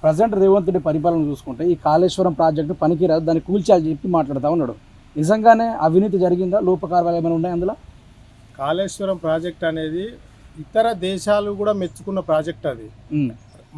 Present Revanth Reddy పరిపాలన చూసుకుంటే ఈ కాళేశ్వరం ప్రాజెక్టు పనికిరాదు, దాన్ని కూల్చాలని చెప్పి మాట్లాడుతూ ఉన్నాడు. నిజంగానే అవినీతి జరిగిందా, లోపకార్యాలు ఏమైనా ఉన్నాయి అందులో? కాళేశ్వరం ప్రాజెక్ట్ అనేది ఇతర దేశాలు కూడా మెచ్చుకున్న ప్రాజెక్ట్ అది.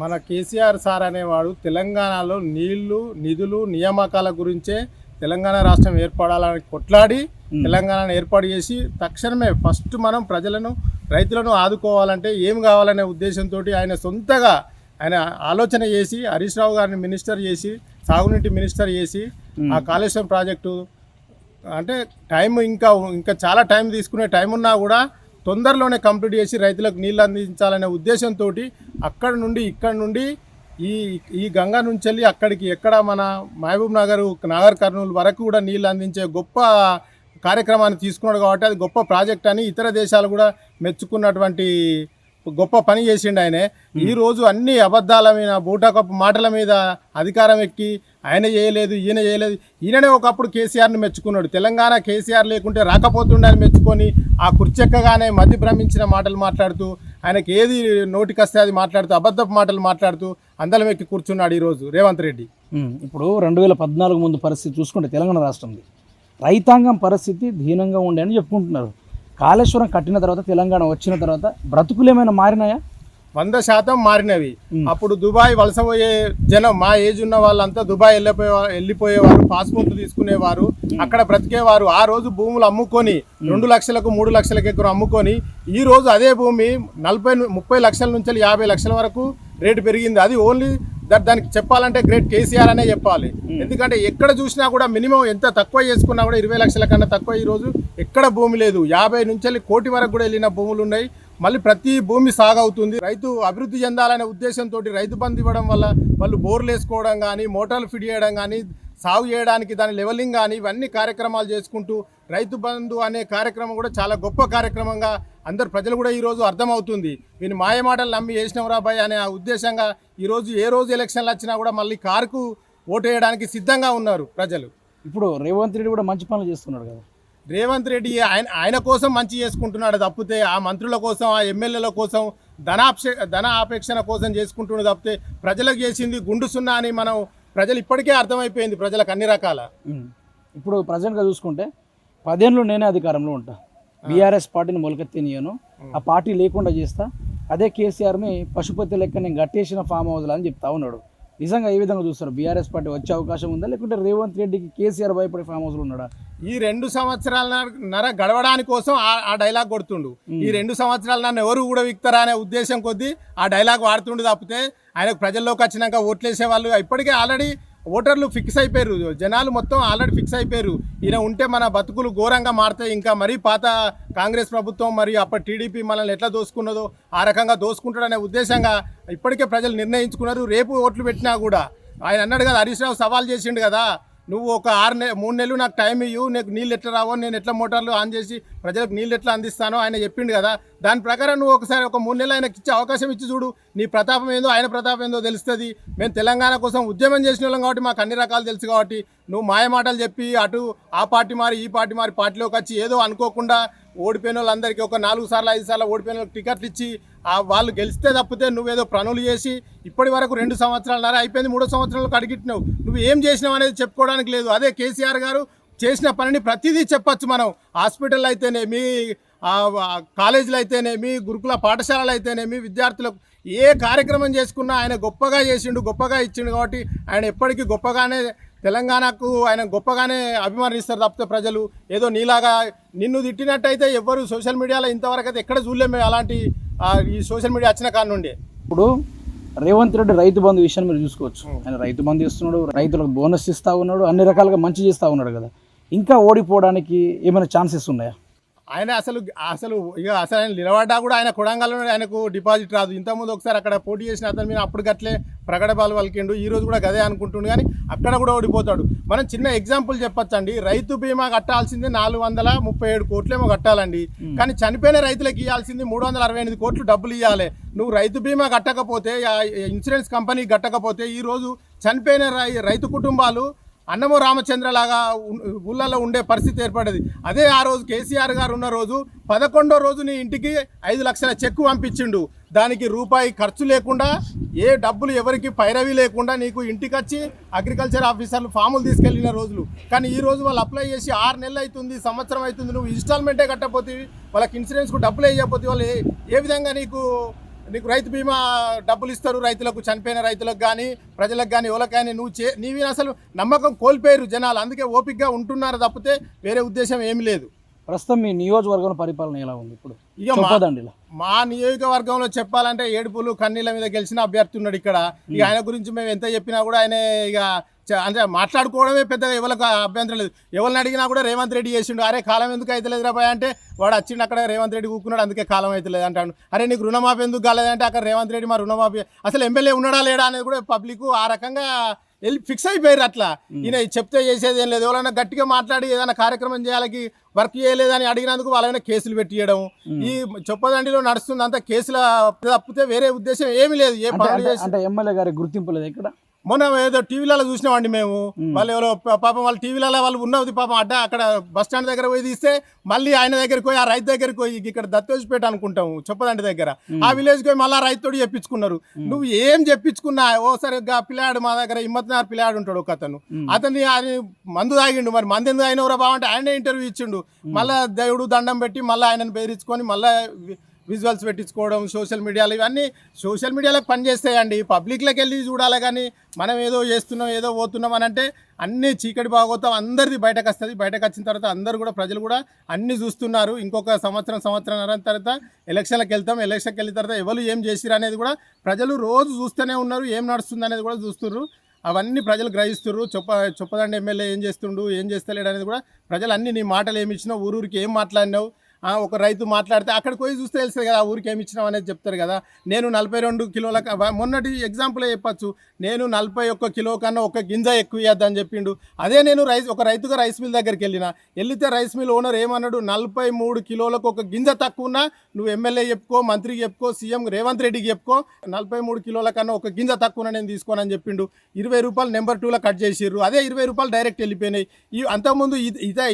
మన కేసీఆర్ సార్ అనేవాడు తెలంగాణలో నీళ్లు, నిధులు, నియామకాల గురించే తెలంగాణ రాష్ట్రం ఏర్పడాలని కొట్లాడి తెలంగాణను ఏర్పాటు చేసి తక్షణమే ఫస్ట్ మనం ప్రజలను, రైతులను ఆదుకోవాలంటే ఏం కావాలనే ఉద్దేశంతో ఆయన సొంతగా ఆయన ఆలోచన చేసి హరీష్ రావు గారిని మినిస్టర్ చేసి, సాగునీటి మినిస్టర్ చేసి ఆ కాళేశ్వరం ప్రాజెక్టు అంటే ఇంకా చాలా టైం తీసుకునే టైం ఉన్నా కూడా తొందరలోనే కంప్లీట్ చేసి రైతులకు నీళ్ళు అందించాలనే ఉద్దేశంతో ఇక్కడ నుండి ఈ గంగా నుంచి వెళ్ళి అక్కడికి ఎక్కడ మన మహబూబ్ నగర్, నాగర్ కర్నూలు వరకు కూడా నీళ్ళు అందించే గొప్ప కార్యక్రమాన్ని తీసుకున్నాడు. కాబట్టి అది గొప్ప ప్రాజెక్ట్ అని ఇతర దేశాలు కూడా మెచ్చుకున్నటువంటి గొప్ప పని చేసిండు ఆయన. ఈరోజు అన్ని అబద్ధాల మీద, బూటకప్పు మాటల మీద అధికారం ఎక్కి ఆయన చేయలేదు, ఈయన చేయలేదు. ఈయననే ఒకప్పుడు కేసీఆర్ని మెచ్చుకున్నాడు. తెలంగాణ కేసీఆర్ లేకుంటే రాకపోతుండని మెచ్చుకొని ఆ కుర్చెక్కగానే మధ్య భ్రమించిన మాటలు మాట్లాడుతూ, ఆయనకి ఏది నోటికొస్తే అది మాట్లాడుతూ, అబద్ధపు మాటలు మాట్లాడుతూ అందలం ఎక్కి కూర్చున్నాడు ఈరోజు రేవంత్ రెడ్డి. ఇప్పుడు 2014 ముందు పరిస్థితి చూసుకుంటే తెలంగాణ రాష్ట్రంది రైతాంగం పరిస్థితి దీనంగా ఉండే అని చెప్పుకుంటున్నారు. కాళేశ్వరం కట్టిన తర్వాత, తెలంగాణ వచ్చిన తర్వాత బ్రతుకులు ఏమైనా మారినాయా? 100% మారినవి. అప్పుడు దుబాయ్ వలస పోయే జనం, మా ఏజ్ ఉన్న వాళ్ళంతా దుబాయ్ వెళ్ళిపోయేవారు, పాస్పోర్ట్లు తీసుకునేవారు, అక్కడ బ్రతికేవారు. ఆ రోజు భూములు అమ్ముకొని 2 లక్షలకు 3 లక్షలకు ఎకరం అమ్ముకొని ఈ రోజు అదే భూమి 30 లక్షల నుంచి 50 లక్షల వరకు రేటు పెరిగింది. అది ఓన్లీ దానికి చెప్పాలంటే గ్రేట్ కేసీఆర్ అనే చెప్పాలి. ఎందుకంటే ఎక్కడ చూసినా కూడా మినిమం ఎంత తక్కువ చేసుకున్నా కూడా 20 లక్షల కన్నా తక్కువ ఈరోజు ఎక్కడ భూమి లేదు. 50 నుంచి వెళ్ళి కోటి వరకు కూడా వెళ్ళిన భూములు ఉన్నాయి. మళ్ళీ ప్రతి భూమి సాగవుతుంది. రైతు అభివృద్ధి చెందాలనే ఉద్దేశంతో రైతు బంధు ఇవ్వడం వల్ల వాళ్ళు బోర్లు వేసుకోవడం కానీ, మోటార్లు ఫిట్ చేయడం కానీ, సాగు చేయడానికి దాని లెవెలింగ్ కానీ ఇవన్నీ కార్యక్రమాలు చేసుకుంటూ రైతు బంధు అనే కార్యక్రమం కూడా చాలా గొప్ప కార్యక్రమంగా అందరు ప్రజలు కూడా ఈరోజు అర్థమవుతుంది. వీని మాయమాటలు నమ్మి వేసినాం రాబాయ్ అనే ఉద్దేశంగా ఈరోజు ఏ రోజు ఎలక్షన్లు వచ్చినా కూడా మళ్ళీ కారుకు ఓటు వేయడానికి సిద్ధంగా ఉన్నారు ప్రజలు. ఇప్పుడు రేవంత్ రెడ్డి కూడా మంచి పనులు చేస్తున్నాడు కదా. రేవంత్ రెడ్డి ఆయన కోసం మంచి చేసుకుంటున్నాడు తప్పితే ఆ మంత్రుల కోసం, ఆ ఎమ్మెల్యేల కోసం, ధన ఆపేక్షణ కోసం చేసుకుంటున్నాడు తప్పితే ప్రజలకు చేసింది గుండు సున్నా అని మనం ప్రజలు ఇప్పటికే అర్థమైపోయింది ప్రజలకు అన్ని రకాల. ఇప్పుడు ప్రజెంట్గా చూసుకుంటే 10 ఏళ్ళు నేనే అధికారంలో ఉంటా, బీఆర్ఎస్ పార్టీని మొలకెత్తినియను, ఆ పార్టీ లేకుండా చేస్తా, అదే కేసీఆర్ని పశుపతి లెక్క నేను గట్టేసిన ఫామ్ హౌస్లో అని చెప్తా ఉన్నాడు. నిజంగా ఏ విధంగా చూస్తారు? బీఆర్ఎస్ పార్టీ వచ్చే అవకాశం ఉందా, లేకుంటే రేవంత్ రెడ్డికి కేసీఆర్ భయపడే ఫామ్ హౌస్లో ఉన్నాడా? ఈ 2 సంవత్సరాలన్నర గడవడానికి కోసం ఆ డైలాగ్ కొడుతుండు. ఈ 2 సంవత్సరాలు నన్ను ఎవరు కూడా విక్తారా అనే ఉద్దేశం కొద్దీ ఆ డైలాగ్ వాడుతుండు తప్పితే ఆయనకు ప్రజల్లోకి వచ్చినాక ఓట్లేసే వాళ్ళు ఇప్పటికే ఆల్రెడీ ఓటర్లు ఫిక్స్ అయిపోయారు. జనాలు మొత్తం ఆల్రెడీ ఫిక్స్ అయిపోయారు. ఈయన ఉంటే మన బతుకులు ఘోరంగా మారుతాయి. ఇంకా మరీ పాత కాంగ్రెస్ ప్రభుత్వం మరియు అప్పటి టీడీపీ మనల్ని ఎట్లా దోసుకున్నదో ఆ రకంగా దోసుకుంటాడనే ఉద్దేశంగా ఇప్పటికే ప్రజలు నిర్ణయించుకున్నారు. రేపు ఓట్లు పెట్టినా కూడా ఆయన అన్నాడు కదా, హరీష్ రావు సవాల్ చేసిండు కదా, నువ్వు ఒక 3 నెలలు నాకు టైం ఇవ్వు, నీకు నీళ్ళు ఎట్లా రావో, నేను ఎట్లా మోటార్లు ఆన్ చేసి ప్రజలకు నీళ్ళు ఎట్లా అందిస్తానో ఆయన చెప్పిండు కదా. దాని ప్రకారం నువ్వు ఒకసారి ఒక 3 నెలలు ఆయనకి ఇచ్చే అవకాశం ఇచ్చి చూడు. నీ ప్రతాపం ఏందో ఆయన ప్రతాపం ఏందో తెలుస్తుంది. మేము తెలంగాణ కోసం ఉద్యమం చేసిన వాళ్ళం కాబట్టి మాకు అన్ని రకాలు తెలుసు కాబట్టి నువ్వు మాయమాటలు చెప్పి అటు ఆ పార్టీ మారి ఈ పార్టీ మారి పార్టీలోకి వచ్చి ఏదో అనుకోకుండా ఓడిపోయిన వాళ్ళందరికీ ఒక 4 సార్లు 5 సార్లు ఓడిపోయిన వాళ్ళకి టికెట్లు ఇచ్చి వాళ్ళు గెలిస్తే తప్పితే నువ్వేదో పనులు చేసి ఇప్పటి వరకు 2 సంవత్సరాలన్నర అయిపోయింది, 3వ సంవత్సరాలకు అడిగిట్టినావు. నువ్వు ఏం చేసినావు అనేది చెప్పుకోవడానికి లేదు. అదే కేసీఆర్ గారు చేసిన పనిని ప్రతిదీ చెప్పచ్చు. మనం హాస్పిటల్ అయితేనేమి, కాలేజీలు అయితేనేమి, గురుకుల పాఠశాలలు అయితేనేమి, విద్యార్థులకు ఏ కార్యక్రమం చేసుకున్నా ఆయన గొప్పగా చేసిండు, గొప్పగా ఇచ్చిండు. కాబట్టి ఆయన ఎప్పటికీ గొప్పగానే తెలంగాణకు ఆయన గొప్పగానే అభిమానిస్తారు తప్పితే ప్రజలు ఏదో నీలాగా నిన్ను తిట్టినట్టయితే ఎవ్వరు సోషల్ మీడియాలో ఇంతవరకు అయితే ఎక్కడ చూడలేము అలాంటి ఈ సోషల్ మీడియా వచ్చిన కాడ నుండి. ఇప్పుడు రేవంత్ రెడ్డి రైతు బంధు విషయాన్ని మీరు చూసుకోవచ్చు. ఆయన రైతు బంధు ఇస్తున్నాడు, రైతులకు బోనస్ ఇస్తూ ఉన్నాడు, అన్ని రకాలుగా మంచి చేస్తూ ఉన్నాడు కదా. ఇంకా ఓడిపోవడానికి ఏమైనా ఛాన్సెస్ ఉన్నాయా? ఆయన అసలు ఆయన నిలబడ్డా కూడా ఆయన కొడంగల్లో ఆయనకు డిపాజిట్ రాదు. ఇంతకుముందు ఒకసారి అక్కడ పోటీ చేసిన అతని మీద అప్పుడు గట్లే ప్రగడబాలు వలికిండు. ఈ రోజు కూడా గదే అనుకుంటుండు కానీ అక్కడ కూడా ఓడిపోతాడు. మనం చిన్న ఎగ్జాంపుల్ చెప్పొచ్చండి. రైతు బీమా కట్టాల్సింది 437 కోట్లేమో కట్టాలండి. కానీ చనిపోయిన రైతులకు ఇవ్వాల్సింది 368 కోట్లు డబ్బులు ఇవ్వాలి. నువ్వు రైతు బీమా కట్టకపోతే, ఇన్సూరెన్స్ కంపెనీ కట్టకపోతే ఈరోజు చనిపోయిన రైతు కుటుంబాలు అన్నమో రామచంద్ర లాగా ఊళ్ళల్లో ఉండే పరిస్థితి ఏర్పడేది. అదే ఆ రోజు కేసీఆర్ గారు ఉన్న రోజు 11వ రోజు నీ ఇంటికి 5 లక్షల చెక్కు పంపించిండు. దానికి రూపాయి ఖర్చు లేకుండా, ఏ డబ్బులు ఎవరికి పైరవి లేకుండా నీకు ఇంటికి వచ్చి అగ్రికల్చర్ ఆఫీసర్లు ఫాములు తీసుకెళ్లిన రోజులు. కానీ ఈ రోజు వాళ్ళు అప్లై చేసి 6 నెలలు అవుతుంది, సంవత్సరం అవుతుంది, నువ్వు ఇన్స్టాల్మెంటే కట్టకపోతే, వాళ్ళకి ఇన్సూరెన్స్కు డబ్బులు వేయకపోతే వాళ్ళు ఏ విధంగా నీకు రైతు బీమా డబ్బులు ఇస్తారు? రైతులకు, చనిపోయిన రైతులకు కానీ ప్రజలకు కానీ ఎవరికి కానీ నీవి అసలు నమ్మకం కోల్పోయారు జనాలు. అందుకే ఓపికగా ఉంటున్నారు తప్పితే వేరే ఉద్దేశం ఏమీ లేదు. ప్రస్తుతం మీ నియోజకవర్గంలో పరిపాలన ఎలా ఉంది ఇప్పుడు? ఇక మా నియోజకవర్గంలో చెప్పాలంటే ఏడుపులు కన్నీళ్ళ మీద గెలిచిన అభ్యర్థి ఉన్నాడు ఇక్కడ. ఇక ఆయన గురించి మేము ఎంత చెప్పినా కూడా ఆయన ఇక అంటే మాట్లాడుకోవడమే పెద్దగా ఎవరికి అభ్యంతరం లేదు. ఎవరిని అడిగినా కూడా రేవంత్ రెడ్డి చేసిండు. అరే కాలం ఎందుకు అవుతలేదు రాబాయ్ అంటే వాడు వచ్చిండు అక్కడ రేవంత్ రెడ్డి కూకున్నాడు అందుకే కాలం అవుతలేదు అంటాడు. అరే నీకు రుణమాఫీ ఎందుకు కాలేదంటే అక్కడ రేవంత్ రెడ్డి మా రుణమాఫీ అసలు ఎమ్మెల్యే ఉన్నాడా లేడా అనేది కూడా పబ్లిక్ ఆ రకంగా వెళ్ళి ఫిక్స్ అయిపోయారు. అట్లా ఈయన చెప్తే చేసేది ఏం లేదు. ఎవరైనా గట్టిగా మాట్లాడి ఏదైనా కార్యక్రమం చేయాలకి వర్క్ చేయలేదని అడిగినందుకు వాళ్ళైనా కేసులు పెట్టియడం ఈ చొప్పదండిలో నడుస్తుంది. అంతా కేసుల తప్పితే వేరే ఉద్దేశం ఏమీ లేదు. ఏ అంటే ఎమ్మెల్యే గారి గుర్తింపు లేదు ఇక్కడ. మొన్న ఏదో టీవీలలో చూసినామండి మేము. వాళ్ళు ఎవరో పాపం వాళ్ళ టీవీలలో వాళ్ళు ఉన్నది పాపం అక్కడ బస్ స్టాండ్ దగ్గర పోయి తీస్తే మళ్ళీ ఆయన దగ్గరికి పోయి ఆ రైతు దగ్గరికి పోయి ఇక్కడ దత్తోజిపేట అనుకుంటాము చొప్పదండి దగ్గర ఆ విలేజ్కి పోయి మళ్ళీ రైతుతోటి చెప్పించుకున్నారు. నువ్వు ఏం చెప్పించుకున్నా ఓసారి పిల్లాడు మా దగ్గర హిమ్మత్నార్ పిల్లాడు ఉంటాడు ఒక అతన్ని ఆయన మందు తాగిండు. మరి మందు ఎందుకు అయినవరా బాగుంటే ఆయనే ఇంటర్వ్యూ ఇచ్చిండు. మళ్ళీ దేవుడు దండం పెట్టి మళ్ళీ ఆయనను బెదిరించుకొని మళ్ళీ విజువల్స్ పెట్టించుకోవడం సోషల్ మీడియాలో ఇవన్నీ సోషల్ మీడియాలకు పనిచేస్తాయండి. పబ్లిక్లోకి వెళ్ళి చూడాలి కానీ మనం ఏదో చేస్తున్నాం ఏదో పోతున్నాం అని అంటే అన్నీ చీకటి బాగోతాం అందరిది బయటకు వస్తుంది. బయటకు వచ్చిన తర్వాత అందరూ కూడా ప్రజలు కూడా అన్నీ చూస్తున్నారు. ఇంకొక సంవత్సరం తర్వాత ఎలక్షన్లకు వెళ్తాం. ఎలక్షన్కి వెళ్ళిన తర్వాత ఎవరు ఏం చేసిరు అనేది కూడా ప్రజలు రోజు చూస్తూనే ఉన్నారు. ఏం నడుస్తుంది అనేది కూడా చూస్తున్నారు. అవన్నీ ప్రజలు గ్రహిస్తున్నారు. చొప్పదండి ఎమ్మెల్యే ఏం చేస్తుండు ఏం చేస్తలేడు అనేది కూడా ప్రజలు అన్నీ నీ మాటలు ఏమి ఇచ్చినావు ఊరూరికి ఏం మాట్లాడినావు ఒక రైతు మాట్లాడితే అక్కడికి పోయి చూస్తే తెలుస్తుంది కదా ఊరికి ఏమి ఇచ్చినావు అనేది చెప్తారు కదా. నేను 42 కిలోల మొన్నటి ఎగ్జాంపులే చెప్పచ్చు. నేను 41 కిలో కన్నా ఒక గింజ ఎక్కువ ఇవ్వద్దని చెప్పిండు. అదే నేను ఒక రైతుగా రైస్ మిల్ దగ్గరికి వెళ్తే రైస్ మిల్ ఓనర్ ఏమన్నాడు 43 కిలోలకు ఒక గింజ తక్కువ ఉన్నా నువ్వు ఎమ్మెల్యే చెప్పుకో మంత్రికి చెప్పుకో సీఎం రేవంత్ రెడ్డికి చెప్పుకో 43 కిలోల కన్నా ఒక గింజ తక్కువ నేను తీసుకోనని చెప్పిండు. 20 రూపాయలు నెంబర్ 2లో కట్ చేసిర్రు. అదే 20 రూపాయలు డైరెక్ట్ వెళ్ళిపోయినాయి. అంతకుముందు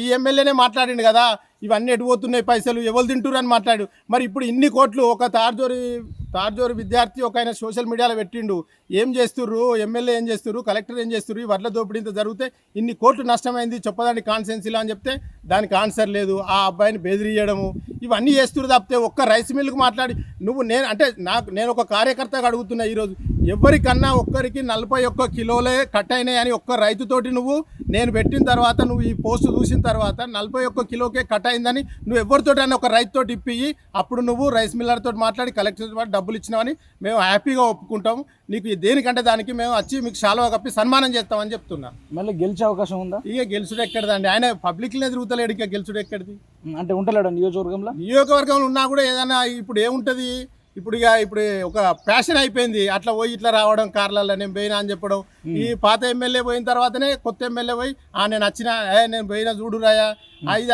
ఈ ఎమ్మెల్యేనే మాట్లాడిండు కదా ఇవన్నీ ఎటు పోతున్నాయి పైసలు ఎవరు తింటురు అని మాట్లాడు. మరి ఇప్పుడు ఇన్ని కోట్లు ఒక తార్జోరి విద్యార్థి ఒక ఆయన సోషల్ మీడియాలో పెట్టిండు. ఏం చేస్తుర్రు ఎమ్మెల్యే ఏం చేస్తుర్రు కలెక్టర్ ఏం చేస్తుర్రు ఈ వడ్ల దోపిడీ ఇంత జరిగితే ఇన్ని కోట్లు నష్టమైంది చెప్పదండి కాన్సెన్సీలో అని చెప్తే దానికి ఆన్సర్ లేదు. ఆ అబ్బాయిని బెదిరియడము ఇవన్నీ చేస్తున్నారు తప్పితే ఒక్క రైస్ మిల్కి మాట్లాడి నేను ఒక కార్యకర్తగా అడుగుతున్నా ఈరోజు ఎవరికన్నా ఒక్కరికి 41 కిలోలే కట్ అయినాయి అని ఒక్క రైతుతోటి నేను పెట్టిన తర్వాత నువ్వు ఈ పోస్ట్ చూసిన తర్వాత 41 కిలోకే కట్ అయిందని నువ్వు ఎవరితోటైనా ఒక రైతుతోటి ఇప్పి అప్పుడు నువ్వు రైస్ మిల్లర్తో మాట్లాడి కలెక్టర్ డబ్బులు ఇచ్చినావని మేము హ్యాపీగా ఒప్పుకుంటాం. నీకు దేనికంటే దానికి మేము వచ్చి మీకు శాలువా కప్పి సన్మానం చేస్తామని చెప్తున్నా. మళ్ళీ గెలిచే అవకాశం ఉందా? ఇక గెలుచుడు ఎక్కడదండి ఆయన పబ్లిక్లే తిరుగుతలేడు. ఇక గెలుచుడు ఎక్కడిది అంటే ఉంటలేడు నియోజకవర్గంలో ఉన్నా కూడా ఏదైనా ఇప్పుడు ఏముంటుంది ఇప్పుడు ఒక ప్యాషన్ అయిపోయింది. అట్లా పోయి ఇట్లా రావడం కార్లలో నేను పోయినా అని చెప్పడం. ఈ పాత ఎమ్మెల్యే పోయిన తర్వాతనే కొత్త ఎమ్మెల్యే పోయి నేను వచ్చినా నేను పోయినా చూడురాయా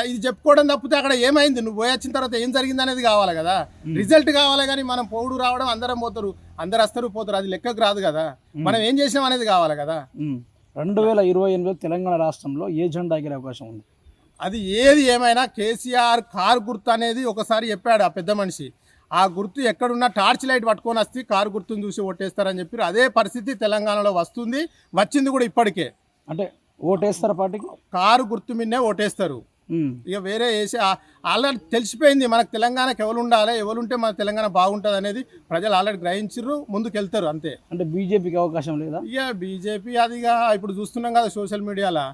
ఇది చెప్పుకోవడం తప్పితే అక్కడ ఏమైంది నువ్వు పోయి వచ్చిన తర్వాత ఏం జరిగింది అనేది కావాలి కదా. రిజల్ట్ కావాలి కానీ మనం పోడు రావడం అందరం పోతారు అందరు వస్తారు పోతారు అది లెక్కకు రాదు కదా. మనం ఏం చేసినాం అనేది కావాలి కదా. 2028 తెలంగాణ రాష్ట్రంలో ఏ జెండా ఎగిరే అవకాశం ఉంది? అది ఏది ఏమైనా కేసీఆర్ కారు గుర్తు అనేది ఒకసారి చెప్పాడు ఆ పెద్ద మనిషి. ఆ గుర్తు ఎక్కడున్నా టార్చ్ లైట్ పట్టుకొని వస్తే కారు గుర్తుని చూసి ఓటేస్తారని చెప్పి అదే పరిస్థితి తెలంగాణలో వచ్చింది కూడా ఇప్పటికే. అంటే ఓటేస్తారు పార్టీకి కారు గుర్తు మీదనే ఓటేస్తారు. ఇక వేరే వేసి ఆల్రెడీ తెలిసిపోయింది మనకు తెలంగాణకి ఎవరు ఉండాలి ఎవరుంటే మన తెలంగాణ బాగుంటుంది అనేది ప్రజలు ఆల్రెడీ గ్రహించారు ముందుకు వెళ్తారు అంతే. అంటే బీజేపీకి అవకాశం లేదా? ఇక బీజేపీ అదిగా ఇప్పుడు చూస్తున్నాం కదా సోషల్ మీడియాలో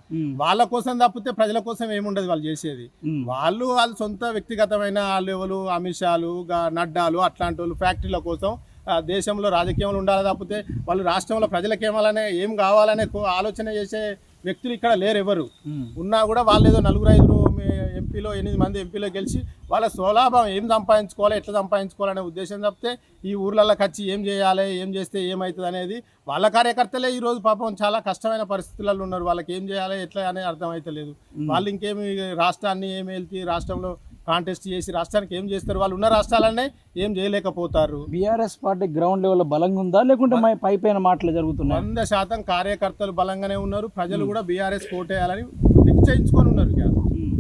వాళ్ళ కోసం తప్పితే ప్రజల కోసం ఏముండదు వాళ్ళు చేసేది. వాళ్ళు సొంత వ్యక్తిగతమైన వాళ్ళు ఎవరు అమిత్ షాలు నడ్డాలు అట్లాంటి వాళ్ళు ఫ్యాక్టరీల కోసం దేశంలో రాజకీయంలో ఉండాలి తప్పితే వాళ్ళు రాష్ట్రంలో ప్రజలకు ఏం కావాలనే ఆలోచన చేసే వ్యక్తులు ఇక్కడ లేరు. ఎవరు ఉన్నా కూడా వాళ్ళు ఏదో 4-5 ఎంపీలో 8 మంది ఎంపీలో గెలిచి వాళ్ళ స్వలాభం ఏం సంపాదించుకోవాలి ఎట్లా సంపాదించుకోవాలనే ఉద్దేశం తప్పితే ఈ ఊర్లలోకి వచ్చి ఏం చేయాలి ఏం చేస్తే ఏమవుతుంది అనేది వాళ్ళ కార్యకర్తలే ఈరోజు పాపం చాలా కష్టమైన పరిస్థితులలో ఉన్నారు. వాళ్ళకి ఏం చేయాలి ఎట్లా అనేది అర్థమవుతలేదు. వాళ్ళు ఇంకేమి రాష్ట్రాన్ని ఏమి వెళ్తే రాష్ట్రంలో కాంటెస్ట్ చేసి రాష్ట్రానికి ఏం చేస్తారు? వాళ్ళు ఉన్న రాష్ట్రాలనే ఏం చేయలేకపోతారు. బీఆర్ఎస్ పార్టీ గ్రౌండ్ లెవెల్లో బలంగా ఉందా లేకుంటే పై పైన మాటలు జరుగుతున్నాయి? 100% కార్యకర్తలు బలంగానే ఉన్నారు. ప్రజలు కూడా బీఆర్ఎస్ కోటేయాలని నిశ్చయించుకొని ఉన్నారు. ఇక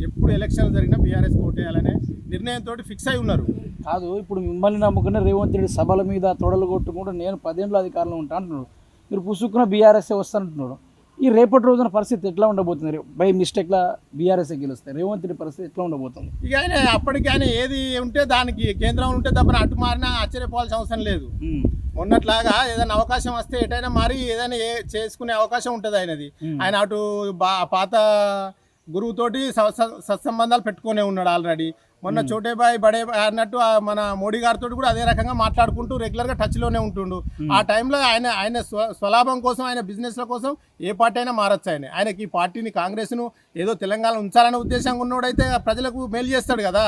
ఎప్పుడు ఎలక్షన్ జరిగినా బీఆర్ఎస్ కోటేయాలనే నిర్ణయంతో ఫిక్స్ అయి ఉన్నారు. కాదు, ఇప్పుడు మిమ్మల్ని నమ్ముకునే రేవంత్ రెడ్డి సభల మీద తొడలు కొట్టుకుంటూ నేను 10 ఏళ్ళు అధికారంలో ఉంటా అంటున్నాడు. మీరు పుసుక్కున బీఆర్ఎస్ఏ వస్తానంటున్నాడు. ఈ రేపటి రోజున పరిస్థితి ఎట్లా ఉండబోతుంది? బై మిస్టేక్లా బీఆర్ఎస్ఏ గెలుస్తాయి. రేవంత్ రెడ్డి పరిస్థితి ఎట్లా ఉండబోతుంది? ఇక ఆయన అప్పటికి ఆయన ఏది ఉంటే దానికి కేంద్రం ఉంటే తప్ప అటు మారినా ఆశ్చర్యపోవాల్సిన అవసరం లేదు. మొన్నట్లాగా ఏదైనా అవకాశం వస్తే ఎటైనా మారి ఏదైనా చేసుకునే అవకాశం ఉంటుంది ఆయనది. ఆయన అటు పాత గురువుతోటి సత్సంబంధాలు పెట్టుకునే ఉన్నాడు ఆల్రెడీ. మొన్న చోటేబాయ్ బడేబాయ్ అన్నట్టు మన మోడీ గారితో కూడా అదే రకంగా మాట్లాడుకుంటూ రెగ్యులర్గా టచ్లోనే ఉంటుండు. ఆ టైంలో ఆయన స్వలాభం కోసం, ఆయన బిజినెస్ల కోసం ఏ పార్టీ అయినా మారచ్చు. ఆయనకి ఈ పార్టీని, కాంగ్రెస్ను ఏదో తెలంగాణ ఉంచాలనే ఉద్దేశంగా ఉన్నోడైతే ప్రజలకు మేలు చేస్తాడు కదా.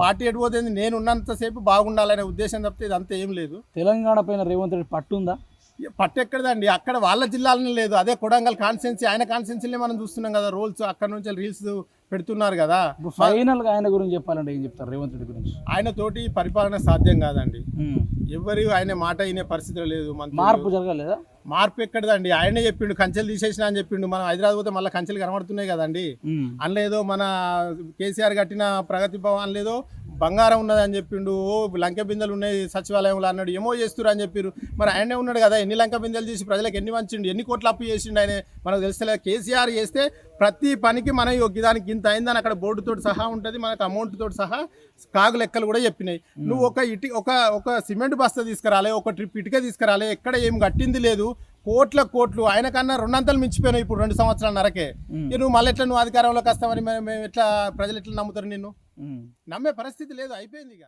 పార్టీ ఎటుపోతుంది, నేను ఉన్నంతసేపు బాగుండాలనే ఉద్దేశం తప్పితే ఇదంతా ఏం లేదు. తెలంగాణ పైన రేవంత్ రెడ్డి పట్టుందా? పట్టెక్కడదండి, అక్కడ వాళ్ళ జిల్లాలనే లేదు. అదే కొడంగల్ కాన్స్టిట్యున్సీ, ఆయన కాన్స్టిట్యున్సీలే మనం చూస్తున్నాం కదా. రోల్స్ అక్కడ నుంచి రీల్స్ పెడుతున్నారు కదా. ఫైనల్గా ఆయన గురించి చెప్పాలంటే ఏం చెప్తారు రేవంత్ రెడ్డి గురించి? ఆయన తోటి పరిపాలన సాధ్యం కాదండి. ఎవరు ఆయన మాట వినే పరిస్థితిలో లేదు. మార్పు జరగలేదా? మార్పు ఎక్కడదండి, ఆయనే చెప్పిండు కంచెలు తీసేసిన అని చెప్పిండు. మనం హైదరాబాద్ పోతే మళ్ళీ కంచెలు కనబడుతున్నాయి కదండి. అందులో మన కేసీఆర్ కట్టిన ప్రగతి భవన్ లేదో బంగారం ఉన్నది అని చెప్పిండు. ఓ లంక బిందెలు ఉన్నాయి సచివాలయంలో అన్నాడు. ఏమో చేస్తురు అని చెప్పారు. మరి ఆయనే ఉన్నాడు కదా, ఎన్ని లంక బిందెలు తీసి ప్రజలకు ఎన్ని వంచిండు, ఎన్ని కోట్లు అప్పు చేసిండు ఆయన మనకు తెలుస్తలేదు. కేసీఆర్ చేస్తే ప్రతి పనికి మనం దానికి ఇంత అయిందని అక్కడ బోర్డుతో సహా ఉంటుంది, మనకు అమౌంట్ తోటి సహా కాగు లెక్కలు కూడా చెప్పినాయి. నువ్వు ఒక సిమెంట్ బస్తా తీసుకురాలే, ఒక ట్రిప్ ఇటుక తీసుకురాలే, ఎక్కడ ఏం కట్టింది లేదు. కోట్లు ఆయన కన్నా 2 అంతలు మించిపోయినావు ఇప్పుడు 2 సంవత్సరాలన్నరకే. నువ్వు మళ్ళీ ఎట్లా నువ్వు అధికారంలోకి వస్తామని మేము ఎట్లా ప్రజలు ఎట్లా నమ్ముతారు? నిన్ను నమ్మే పరిస్థితి లేదు, అయిపోయింది ఇక.